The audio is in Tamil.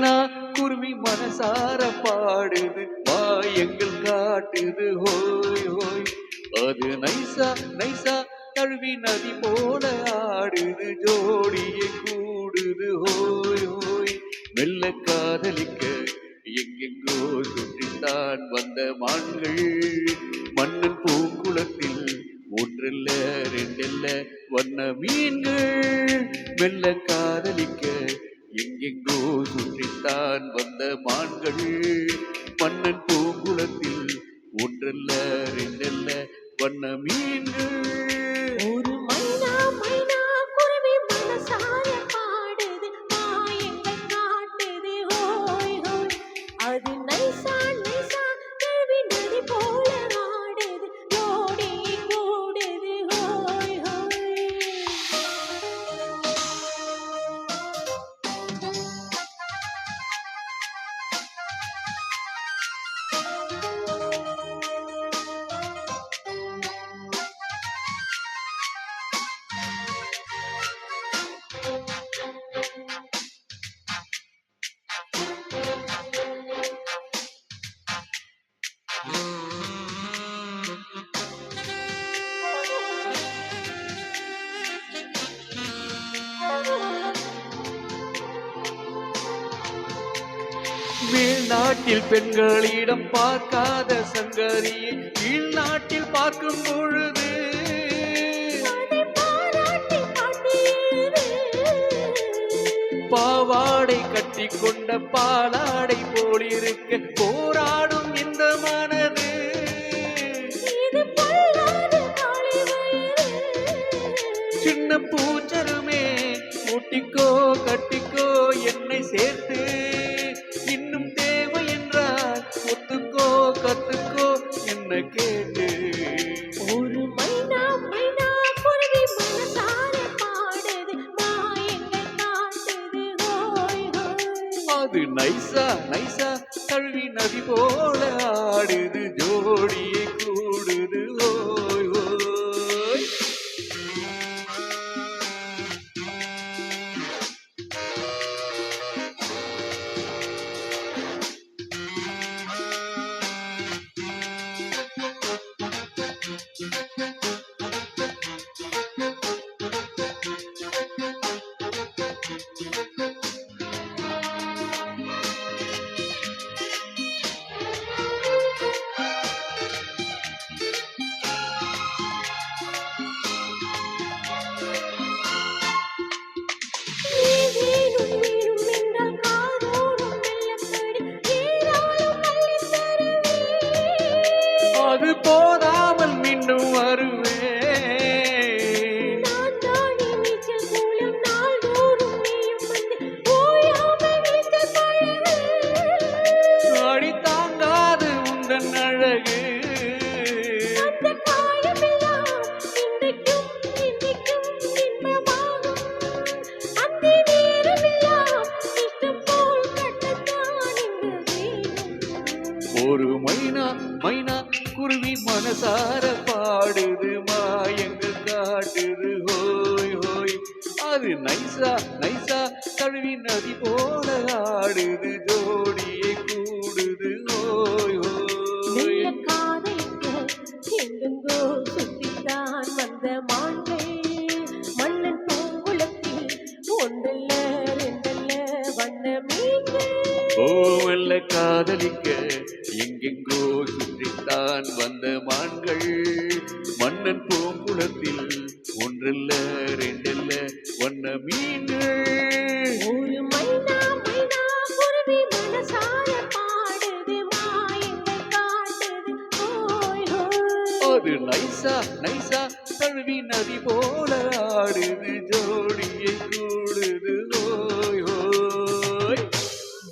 மைனா குருவி மனசார பாடுது மாயங்கள் காட்டுது ஹோய் ஹோய். அது நைசா நைசா தழுவி நதி போல ஆடுது ஜோடியை கூடுது ஹோய் ஹோய். மெல்ல காதலிக்க எங்கெங்கோ சுற்றித்தான் வந்த மான்கள் மன்னன் பூங்குளத்தில் ஒன்றல்ல ரெண்டல்ல வண்ண மீன்கள். மெல்ல காதலிக்க எங்கெங்கோ சுற்றித்தான் வந்த மான்கள் மன்னன் பூங்குளத்தில் ஒன்றல்ல ரெண்டல்ல வண்ண மீன்கள். ஒரு மைனா மைனா குருவி மனசார பாடுது மாயங்கள் காட்டுது ஹோய் ஹோய். அது நைசா நைசா தழுவி நதி போல ஆடுது ஜோடி கூடுது ஹோய் ஹோய். மேல்நாட்டில் பெண்களிடம் பார்க்காத சங்கரியை கீழ்நாட்டில் பார்க்கும் பொழுது பாவாடை கட்டி கொண்ட பாலாடை போலிருக்க போராடும் இந்த மனது. சின்ன பூச்சருமே முட்டிக்கோ கட்டிக்கோ என்னை சேர்த்து இன்னும் தேவை என்றால் ஒத்துக்கோ கத்துக்கோ என்ன கேட்டு. ஒரு மைனா மைனா குருவி மனசார பாடுது மாயங்கள் காட்டுது ஹோய் ஹோய். அது நைசா நைசா தழுவி நதி போல ஆடுது ஜோடியை கூடுது ஹோய் ஹோய். அது போதாமல் மீண்டும் வருவேன். அடி தாங்காது உந்தன் அழகு. ஒரு மைனா மைனா குருவி மனசார பாடுது மாயங்கள் காட்டுது ஹோய் ஹோய். அது நைசா நைசா தழுவி நதி போல ஆடுது ஜோடியை கூடுது ஹோய் ஹோய். எங்கெங்கோ சுற்றித்தான் வந்த மான்கள் மன்னன் பூங்குளத்தில் ஒன்றல்ல ரெண்டல்ல வண்ண மீன்கள். ஓவல்ல காதலிக்க எங்கெங்கோ சுற்றித்தான் வந்த மான்கள் மன்னன் பூங்குளத்தில் ஒன்றல்ல ரெண்டல்ல வண்ண மீன்கள். ஒரு மைனா மைனா குருவி மனசார பாடுது மாயங்கள் காட்டுது ஹோய் ஹோய். அது நைசா நைசா தழுவி நதி போல ஆடுது ஜோடியை கூடுது